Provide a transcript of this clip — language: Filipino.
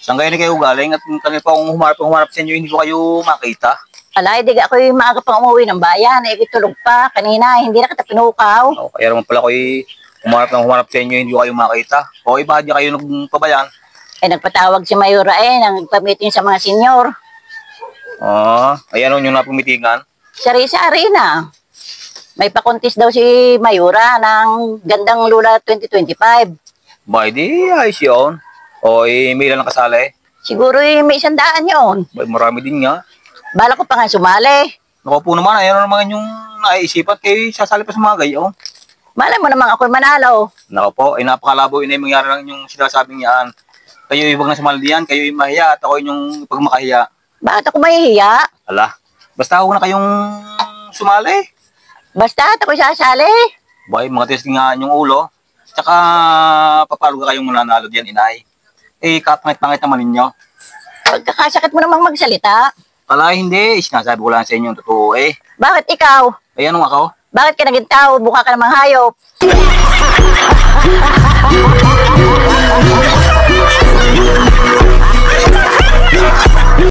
Saan kayo na kayo galing at kami pa akong humarap sa inyo, hindi ko kayo makita. Alay, di ako'y maaga pang umuwi ng bayan. Tulog pa. Kanina, hindi na kita pinukaw. O, kaya naman pala ako'y humarap sa inyo, hindi ko kayo makita. O, bakit niya kayo nagpabayan? Nagpatawag si Mayura nagpamiting sa mga senyor. Ayan yung napumitigan. Sari-sari na. May pakontis daw si Mayura ng Gandang Lula 2025. Ba, di ayos yun. O, may ilan ang kasali? Siguro may 100 yun. Ba, marami din nga. Bala ko pa nga sumali. Naku po naman, ayan naman yung naisipan kayo sasali pa sa mga gayon. Malay mo naman ako'y manalo. Naku po, ay napakalabo yun ay mangyari lang yung sinasabing yan. Kayo ibang na sumali diyan, kayo yung mahiya at ako yung pagmakahiya. Bakit ako mahihiya? Ala, basta huwag na kayong sumali. Basta ako'y sasali. Bay, mga testing nga yung ulo. Tsaka papalo ka kayong mananalo diyan, inay. Kapangit-pangit naman ninyo. Pagkakasakit mo namang magsalita. Ala, hindi. Sinasabi ko lang sa inyo yung totoo Bakit ikaw? Anong ako? Bakit ka naging tao? Mukha ka namang hayop.